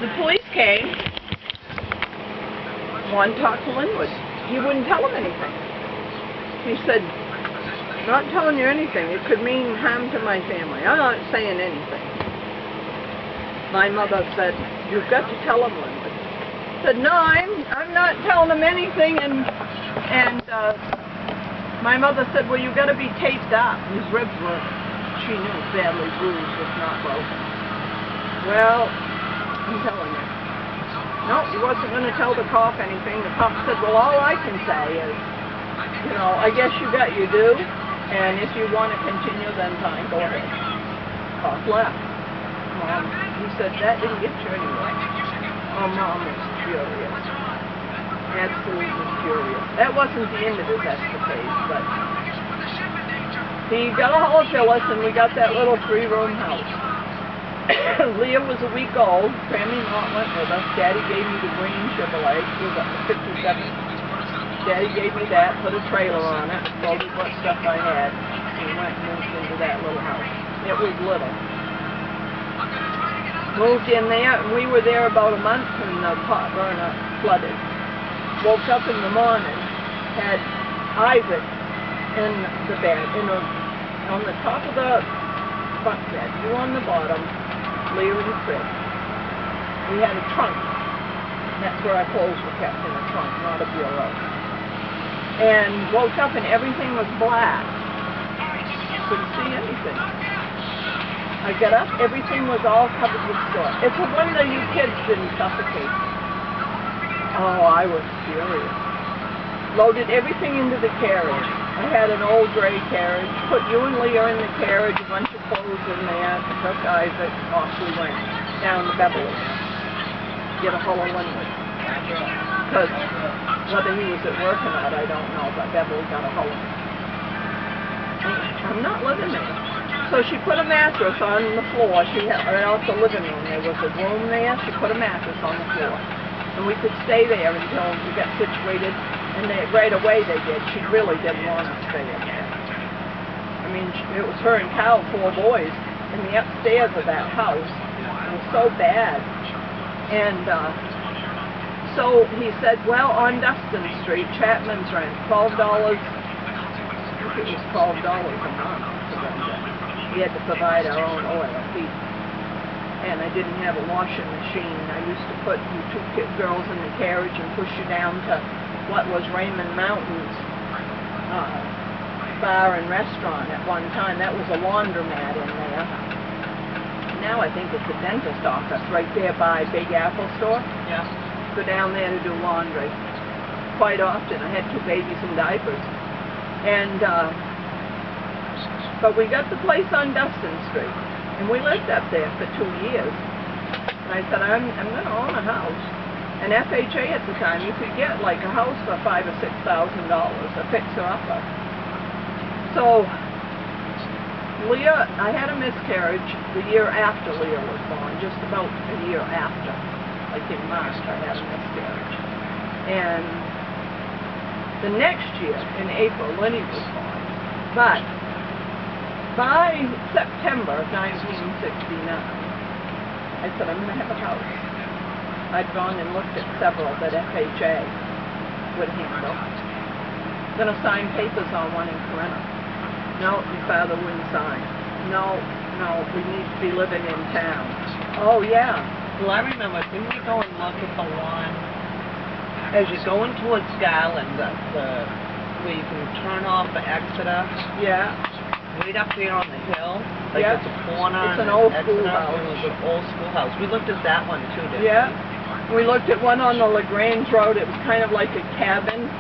The police came, wanted to talk to Linwood. He wouldn't tell them anything. He said, I'm not telling you anything. It could mean harm to my family. I'm not saying anything. My mother said, you've got to tell him, Linwood. I said, no, I'm not telling him anything. And my mother said, well, you've got to be taped up. His ribs were, she knew, badly bruised, if not broken. Well, I'm telling you. No, he wasn't going to tell the cop anything. The cop said, well, all I can say is, you know, I guess you got your due, and if you want to continue, then fine, go ahead. Cop left. Mom, he said, that didn't get you anywhere. Oh, Mom was furious. Absolutely furious. That wasn't the end of his escapade, but he got a hold of Phyllis, and we got that little 3-room house. Leah was a week old. Grammy Mott went with us. Daddy gave me the green Chevrolet. It was up to 57. Daddy gave me that, put a trailer on it, told me what stuff I had, and went and moved into that little house. It was little. Moved in there, and we were there about a month, and the pot burner flooded. Woke up in the morning, had Isaac in the bed, on the top of the bunk bed, you on the bottom, Leah in the crib. We had a trunk. And that's where our clothes were kept, in a trunk, not a bureau. And woke up and everything was black. Couldn't see anything. I got up, everything was all covered with soot. It's a wonder you kids didn't suffocate. Oh, I was furious. Loaded everything into the carriage. I had an old gray carriage, put you and Leah in the carriage, a bunch of clothes in there, took Isaac, off we went, down to Beverly. Get a hold of Linwood. Because whether he was at work or not, I don't know, but Beverly got a hold of him. I'm not living there. So she put a mattress on the floor. She had, right out the living room, there was a room there, she put a mattress on the floor. And we could stay there until we got situated. And right away they did. She really didn't want to stay in there. I mean, it was her and Cal, 4 boys, in the upstairs of that house. It was so bad. And so he said, well, on Dustin Street, Chapman's rent, $12. I think it was $12 a month to rent it. We had to provide our own oil, heat. And I didn't have a washing machine. I used to put you 2 girls in the carriage and push you down to what was Raymond Mountain's bar and restaurant at one time. That was a laundromat in there. Now I think it's a dentist office right there by Big Apple store. Yeah. Go down there to do laundry. Quite often. I had 2 babies in diapers. And, but we got the place on Dustin Street. And we lived up there for 2 years. And I said, I'm going to own a house. And FHA at the time, you could get like a house for $5,000 or $6,000, a fixer-upper. So, Leah, I had a miscarriage the year after Leah was born, just about a year after. Like in March, I had a miscarriage. And the next year, in April, Lenny was born. But by September of 1969, I said, I'm going to have a house. I'd gone and looked at several that FHA would handle. Going to sign papers on one in Corinna. No, your father wouldn't sign. No, we need to be living in town. Oh, yeah. Well, I remember, didn't we go and look at the one, as you're going towards Garland, where you can turn off the Exeter? Yeah. Right up there on the hill, like Yeah. it's a corner. It's an old Exeter. schoolhouse. It was an old schoolhouse. We looked at that one too, didn't we? Yeah. We looked at one on the LaGrange Road. It was kind of like a cabin,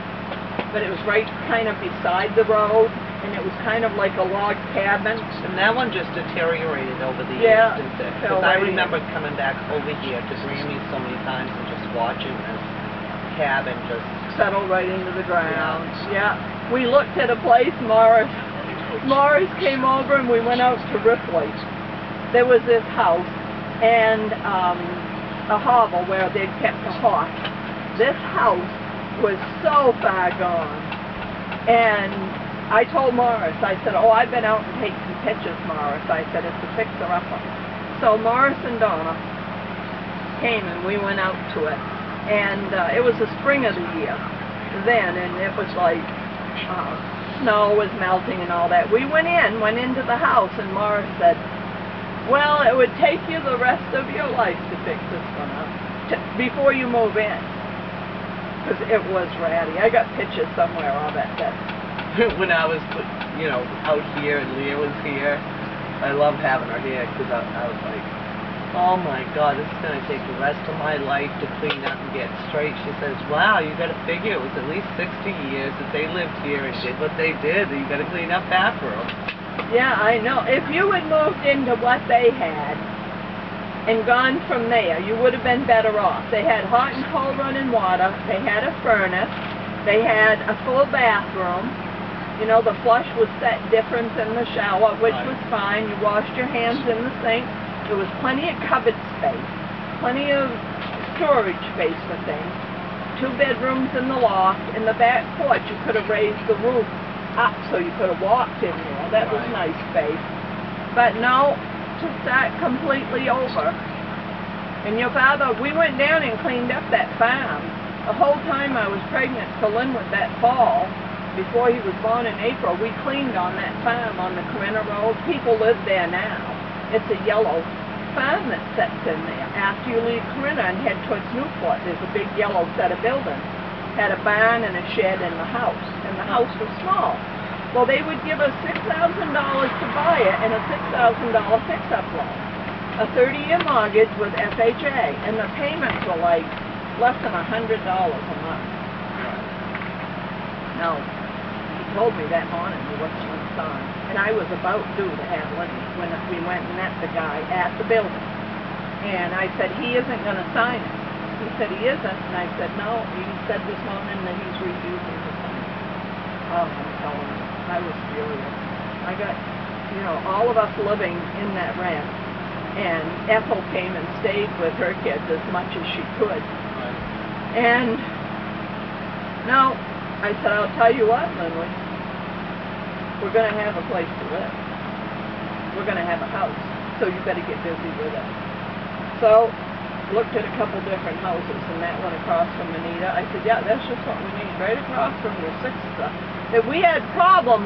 but it was right kind of beside the road, and it was kind of like a log cabin. And that one just deteriorated over the Yeah, years, didn't it? fell Because I right in. remember coming back over here to Grammy so many times and just watching this cabin just Settled right into the ground. Yeah. We looked at a place, Morris came over, and we went out to Ripley. There was this house, and a hovel where they'd kept a horse. This house was so far gone. And I told Morris, I said, oh, I've been out and taken some pictures, Morris. I said, it's a fixer-upper. So Morris and Donna came and we went out to it. And it was the spring of the year then, and it was like snow was melting and all that. We went into the house, and Mara said, well, it would take you the rest of your life to fix this one up before you move in. Because it was ratty. I got pictures somewhere of it. When I was, out here and Leah was here, I loved having her here because I was like, oh my God, this is going to take the rest of my life to clean up and get straight. She says, wow, you got to figure it was at least 60 years that they lived here and did what they did. You got to clean up after them. Yeah, I know. If you had moved into what they had and gone from there, you would have been better off. They had hot and cold running water. They had a furnace. They had a full bathroom. The flush was set different than the shower, which was fine. You washed your hands in the sink. There was plenty of cupboard space, plenty of storage space for things. 2 bedrooms in the loft. In the back porch, you could have raised the roof up so you could have walked in there. That was nice space. But no, to start completely over. And your father, we went down and cleaned up that farm. The whole time I was pregnant for Linwood that fall, before he was born in April, we cleaned on that farm on the Corinna Road. People live there now. It's a yellow farm that sits in there. After you leave Corinna and head towards Newport, there's a big yellow set of buildings. Had a barn and a shed in the house, and the house was small. Well, they would give us $6,000 to buy it and a $6,000 fix-up loan. A 30-year mortgage with FHA, and the payments were like less than $100 a month. Now, he told me that morning he wasn't going to sign, and I was about due to have Lenny when we went and met the guy at the building. And I said, he isn't going to sign it. He said, he isn't, and I said, no. He said this morning that he's refusing to sign it. Oh, I'm telling you, I was furious. I got, all of us living in that rent, and Ethel came and stayed with her kids as much as she could. And no, I said, I'll tell you what, Linwood, we're going to have a place to live. We're going to have a house, so you better get busy with it. So, looked at a couple different houses, and that one across from Anita. I said, yeah, that's just what we need, right across from your sister. If we had problems